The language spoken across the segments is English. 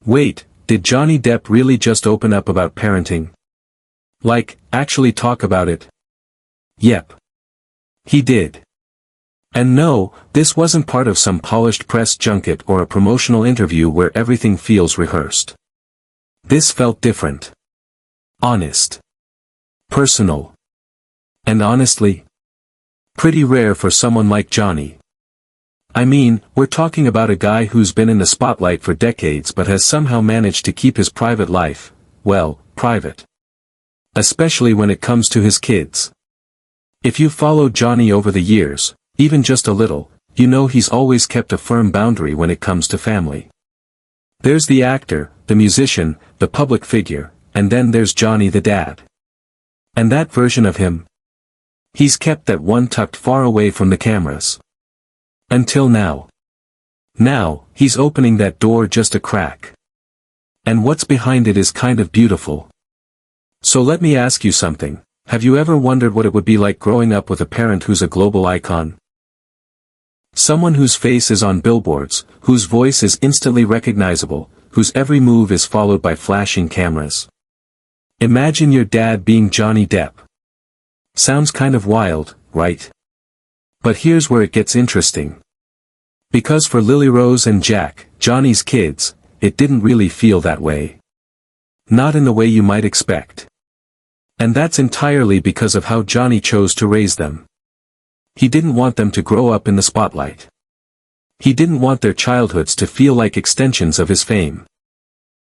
Wait, did Johnny Depp really just open up about parenting? Like, actually talk about it? Yep. He did. And no, this wasn't part of some polished press junket or a promotional interview where everything feels rehearsed. This felt different. Honest. Personal. And honestly, pretty rare for someone like Johnny. I mean, we're talking about a guy who's been in the spotlight for decades but has somehow managed to keep his private life, well, private. Especially when it comes to his kids. If you've followed Johnny over the years, even just a little, you know he's always kept a firm boundary when it comes to family. There's the actor, the musician, the public figure, and then there's Johnny the dad. And that version of him? He's kept that one tucked far away from the cameras. Until now. Now, he's opening that door just a crack. And what's behind it is kind of beautiful. So let me ask you something, have you ever wondered what it would be like growing up with a parent who's a global icon? Someone whose face is on billboards, whose voice is instantly recognizable, whose every move is followed by flashing cameras. Imagine your dad being Johnny Depp. Sounds kind of wild, right? But here's where it gets interesting. Because for Lily Rose and Jack, Johnny's kids, it didn't really feel that way. Not in the way you might expect. And that's entirely because of how Johnny chose to raise them. He didn't want them to grow up in the spotlight. He didn't want their childhoods to feel like extensions of his fame.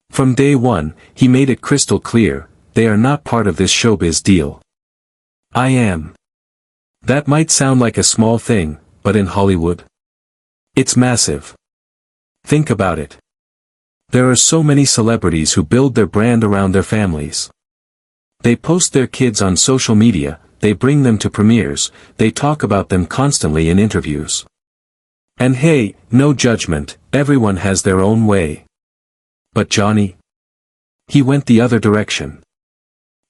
From day one, he made it crystal clear, they are not part of this showbiz deal. I am. That might sound like a small thing, but in Hollywood, it's massive. Think about it. There are so many celebrities who build their brand around their families. They post their kids on social media, they bring them to premieres, they talk about them constantly in interviews. And hey, no judgment, everyone has their own way. But Johnny? He went the other direction.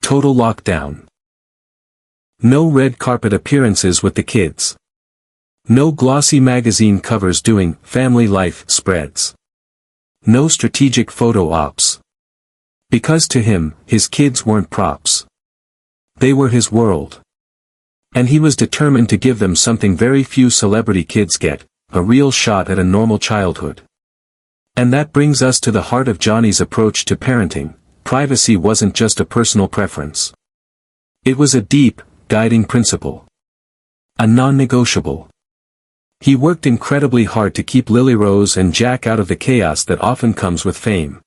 Total lockdown. No red carpet appearances with the kids. No glossy magazine covers doing family life spreads. No strategic photo ops. Because to him, his kids weren't props. They were his world. And he was determined to give them something very few celebrity kids get, a real shot at a normal childhood. And that brings us to the heart of Johnny's approach to parenting. Privacy wasn't just a personal preference. It was a deep, guiding principle. A non-negotiable. He worked incredibly hard to keep Lily Rose and Jack out of the chaos that often comes with fame.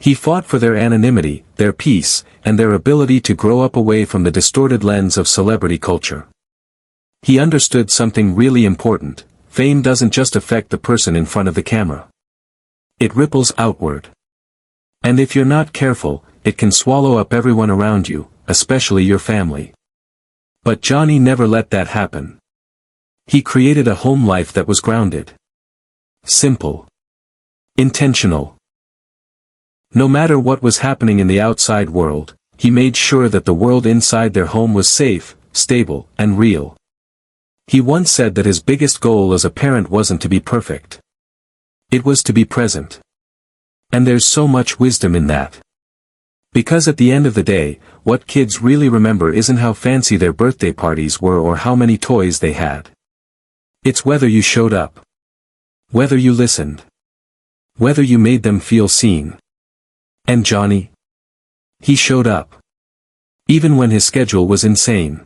He fought for their anonymity, their peace, and their ability to grow up away from the distorted lens of celebrity culture. He understood something really important, fame doesn't just affect the person in front of the camera. It ripples outward. And if you're not careful, it can swallow up everyone around you, especially your family. But Johnny never let that happen. He created a home life that was grounded. Simple. Intentional. No matter what was happening in the outside world, he made sure that the world inside their home was safe, stable, and real. He once said that his biggest goal as a parent wasn't to be perfect. It was to be present. And there's so much wisdom in that. Because at the end of the day, what kids really remember isn't how fancy their birthday parties were or how many toys they had. It's whether you showed up. Whether you listened. Whether you made them feel seen. And Johnny? He showed up. Even when his schedule was insane.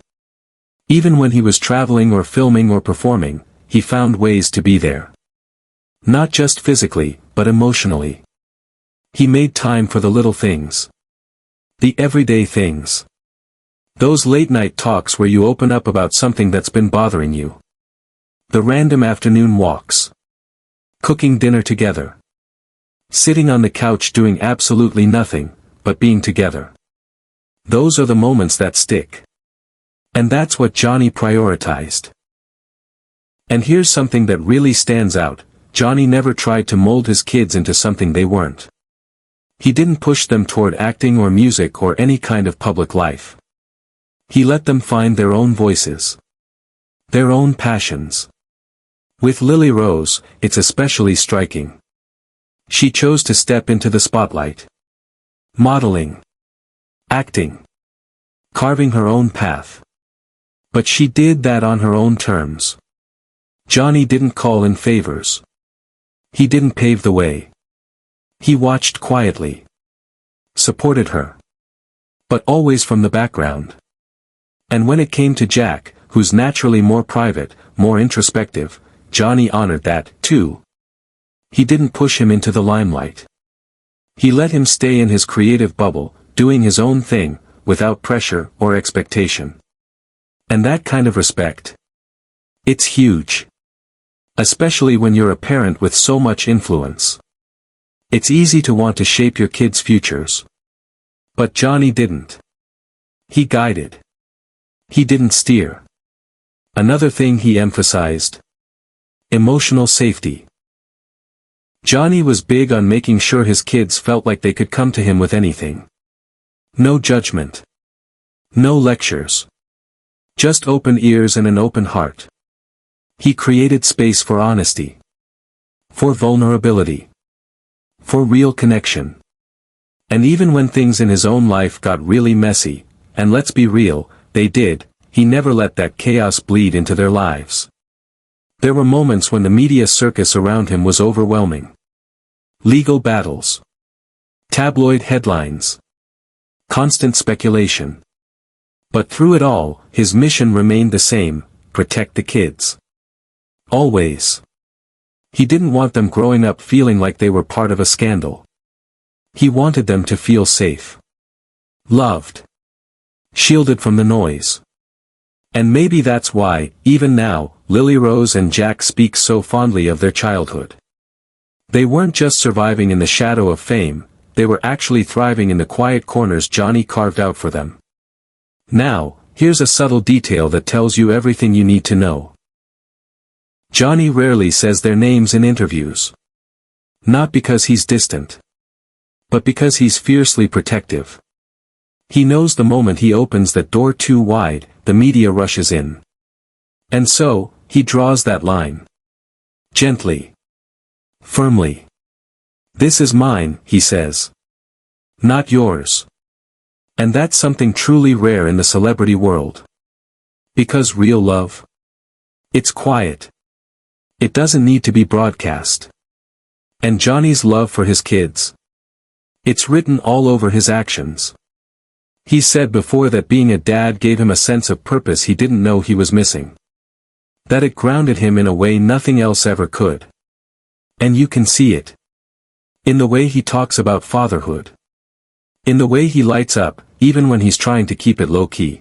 Even when he was traveling or filming or performing, he found ways to be there. Not just physically, but emotionally. He made time for the little things. The everyday things. Those late-night talks where you open up about something that's been bothering you. The random afternoon walks. Cooking dinner together. Sitting on the couch doing absolutely nothing, but being together. Those are the moments that stick. And that's what Johnny prioritized. And here's something that really stands out, Johnny never tried to mold his kids into something they weren't. He didn't push them toward acting or music or any kind of public life. He let them find their own voices. Their own passions. With Lily Rose, it's especially striking. She chose to step into the spotlight. Modeling. Acting. Carving her own path. But she did that on her own terms. Johnny didn't call in favors. He didn't pave the way. He watched quietly. Supported her. But always from the background. And when it came to Jack, who's naturally more private, more introspective, Johnny honored that, too. He didn't push him into the limelight. He let him stay in his creative bubble, doing his own thing, without pressure or expectation. And that kind of respect. It's huge. Especially when you're a parent with so much influence. It's easy to want to shape your kids' futures. But Johnny didn't. He guided. He didn't steer. Another thing he emphasized. Emotional safety. Johnny was big on making sure his kids felt like they could come to him with anything. No judgment. No lectures. Just open ears and an open heart. He created space for honesty. For vulnerability. For real connection. And even when things in his own life got really messy, and let's be real, they did, he never let that chaos bleed into their lives. There were moments when the media circus around him was overwhelming. Legal battles. Tabloid headlines. Constant speculation. But through it all, his mission remained the same: protect the kids. Always. He didn't want them growing up feeling like they were part of a scandal. He wanted them to feel safe. Loved. Shielded from the noise. And maybe that's why, even now, Lily Rose and Jack speak so fondly of their childhood. They weren't just surviving in the shadow of fame, they were actually thriving in the quiet corners Johnny carved out for them. Now, here's a subtle detail that tells you everything you need to know. Johnny rarely says their names in interviews. Not because he's distant. But because he's fiercely protective. He knows the moment he opens that door too wide, the media rushes in. And so, he draws that line. Gently. Firmly. This is mine, he says. Not yours. And that's something truly rare in the celebrity world. Because real love? It's quiet. It doesn't need to be broadcast. And Johnny's love for his kids. It's written all over his actions. He said before that being a dad gave him a sense of purpose he didn't know he was missing. That it grounded him in a way nothing else ever could. And you can see it. In the way he talks about fatherhood. In the way he lights up, even when he's trying to keep it low-key.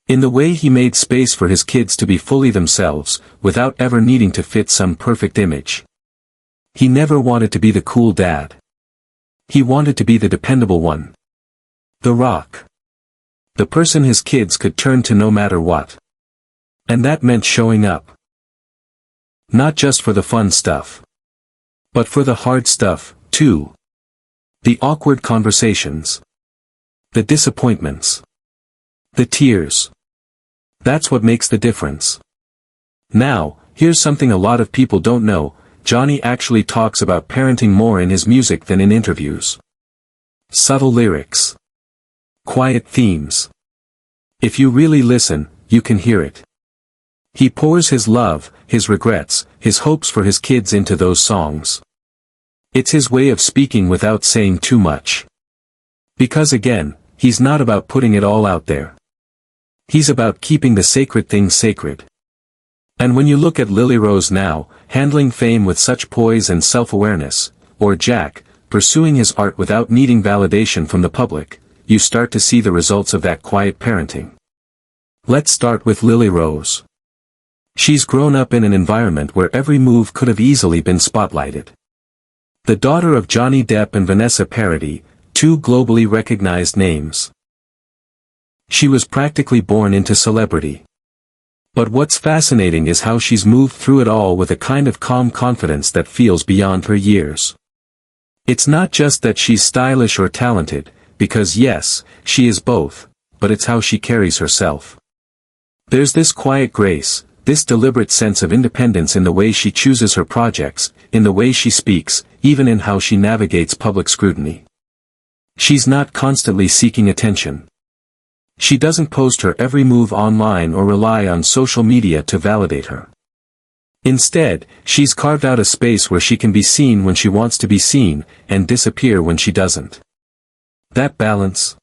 In the way he made space for his kids to be fully themselves, without ever needing to fit some perfect image. He never wanted to be the cool dad. He wanted to be the dependable one. The rock. The person his kids could turn to no matter what. And that meant showing up. Not just for the fun stuff. But for the hard stuff, too. The awkward conversations. The disappointments. The tears. That's what makes the difference. Now, here's something a lot of people don't know: Johnny actually talks about parenting more in his music than in interviews. Subtle lyrics. Quiet themes. If you really listen, you can hear it. He pours his love, his regrets, his hopes for his kids into those songs. It's his way of speaking without saying too much. Because again, he's not about putting it all out there. He's about keeping the sacred things sacred. And when you look at Lily Rose now, handling fame with such poise and self-awareness, or Jack, pursuing his art without needing validation from the public, you start to see the results of that quiet parenting. Let's start with Lily Rose. She's grown up in an environment where every move could have easily been spotlighted. The daughter of Johnny Depp and Vanessa Paradis, two globally recognized names. She was practically born into celebrity. But what's fascinating is how she's moved through it all with a kind of calm confidence that feels beyond her years. It's not just that she's stylish or talented, because yes, she is both, but it's how she carries herself. There's this quiet grace, this deliberate sense of independence in the way she chooses her projects, in the way she speaks, even in how she navigates public scrutiny. She's not constantly seeking attention. She doesn't post her every move online or rely on social media to validate her. Instead, she's carved out a space where she can be seen when she wants to be seen, and disappear when she doesn't. That balance?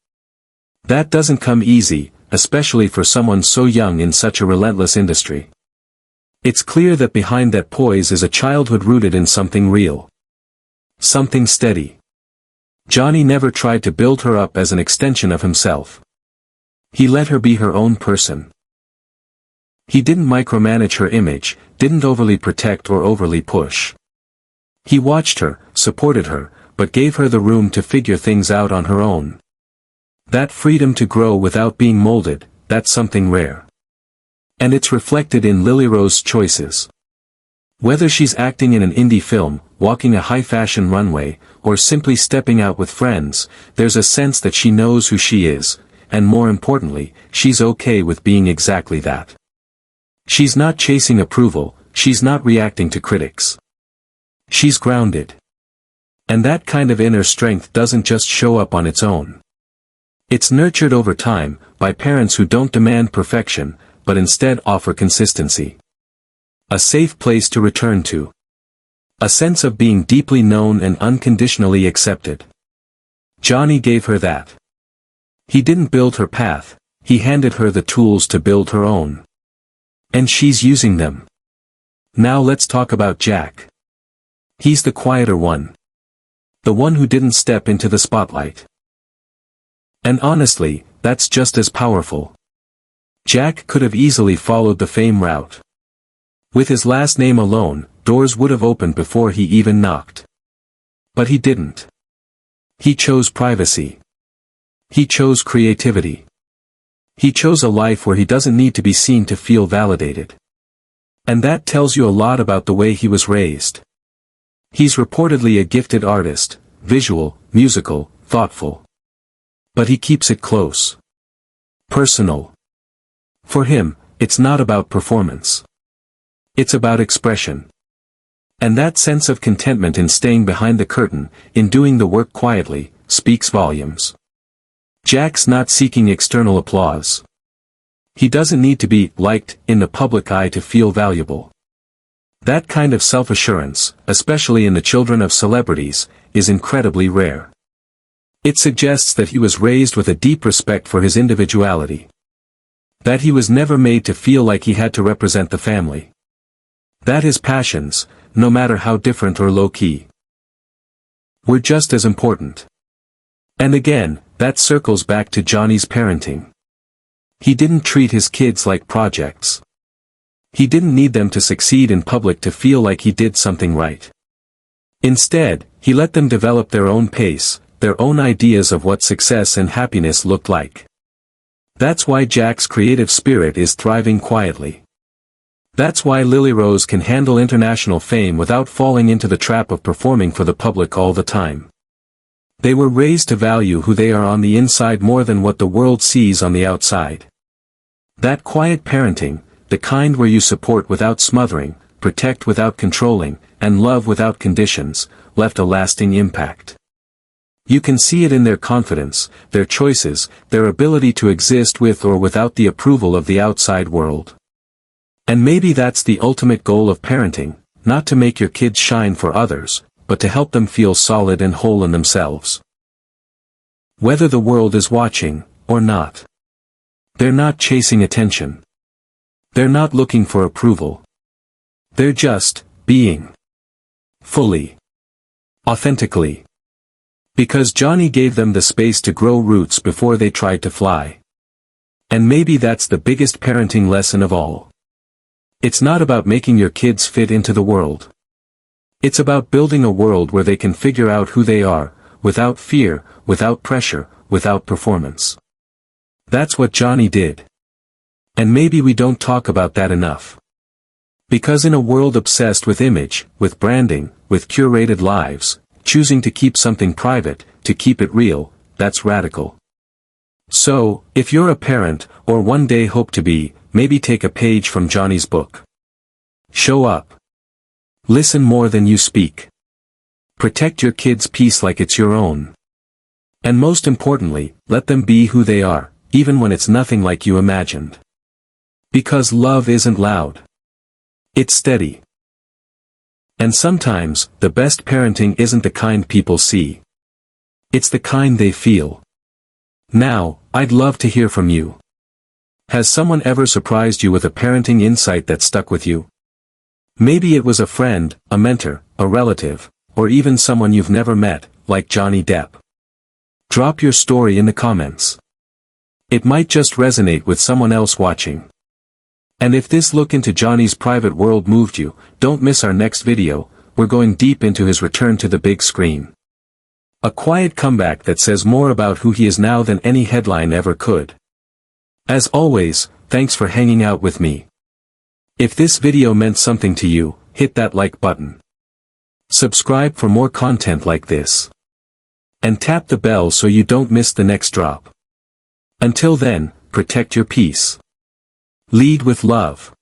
That doesn't come easy, especially for someone so young in such a relentless industry. It's clear that behind that poise is a childhood rooted in something real. Something steady. Johnny never tried to build her up as an extension of himself. He let her be her own person. He didn't micromanage her image, didn't overly protect or overly push. He watched her, supported her, but gave her the room to figure things out on her own. That freedom to grow without being molded, that's something rare. And it's reflected in Lily Rose's choices. Whether she's acting in an indie film, walking a high-fashion runway, or simply stepping out with friends, there's a sense that she knows who she is, and more importantly, she's okay with being exactly that. She's not chasing approval, she's not reacting to critics. She's grounded. And that kind of inner strength doesn't just show up on its own. It's nurtured over time, by parents who don't demand perfection, but instead offer consistency. A safe place to return to. A sense of being deeply known and unconditionally accepted. Johnny gave her that. He didn't build her path, he handed her the tools to build her own. And she's using them. Now let's talk about Jack. He's the quieter one. The one who didn't step into the spotlight. And honestly, that's just as powerful. Jack could have easily followed the fame route. With his last name alone, doors would have opened before he even knocked. But he didn't. He chose privacy. He chose creativity. He chose a life where he doesn't need to be seen to feel validated. And that tells you a lot about the way he was raised. He's reportedly a gifted artist, visual, musical, thoughtful. But he keeps it close. Personal. For him, it's not about performance. It's about expression. And that sense of contentment in staying behind the curtain, in doing the work quietly, speaks volumes. Jack's not seeking external applause. He doesn't need to be liked in the public eye to feel valuable. That kind of self-assurance, especially in the children of celebrities, is incredibly rare. It suggests that he was raised with a deep respect for his individuality. That he was never made to feel like he had to represent the family. That his passions, no matter how different or low-key, were just as important. And again, that circles back to Johnny's parenting. He didn't treat his kids like projects. He didn't need them to succeed in public to feel like he did something right. Instead, he let them develop their own pace, their own ideas of what success and happiness looked like. That's why Jack's creative spirit is thriving quietly. That's why Lily Rose can handle international fame without falling into the trap of performing for the public all the time. They were raised to value who they are on the inside more than what the world sees on the outside. That quiet parenting, the kind where you support without smothering, protect without controlling, and love without conditions, left a lasting impact. You can see it in their confidence, their choices, their ability to exist with or without the approval of the outside world. And maybe that's the ultimate goal of parenting, not to make your kids shine for others, but to help them feel solid and whole in themselves. Whether the world is watching, or not. They're not chasing attention. They're not looking for approval. They're just being. Fully. Authentically. Because Johnny gave them the space to grow roots before they tried to fly. And maybe that's the biggest parenting lesson of all. It's not about making your kids fit into the world. It's about building a world where they can figure out who they are, without fear, without pressure, without performance. That's what Johnny did. And maybe we don't talk about that enough. Because in a world obsessed with image, with branding, with curated lives, choosing to keep something private, to keep it real, that's radical. So, if you're a parent, or one day hope to be, maybe take a page from Johnny's book. Show up. Listen more than you speak. Protect your kids' peace like it's your own. And most importantly, let them be who they are, even when it's nothing like you imagined. Because love isn't loud. It's steady. And sometimes, the best parenting isn't the kind people see. It's the kind they feel. Now, I'd love to hear from you. Has someone ever surprised you with a parenting insight that stuck with you? Maybe it was a friend, a mentor, a relative, or even someone you've never met, like Johnny Depp. Drop your story in the comments. It might just resonate with someone else watching. And if this look into Johnny's private world moved you, don't miss our next video. We're going deep into his return to the big screen. A quiet comeback that says more about who he is now than any headline ever could. As always, thanks for hanging out with me. If this video meant something to you, hit that like button. Subscribe for more content like this. And tap the bell so you don't miss the next drop. Until then, protect your peace. Lead with love.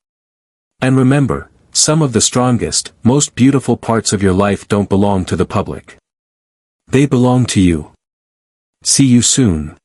And remember, some of the strongest, most beautiful parts of your life don't belong to the public. They belong to you. See you soon.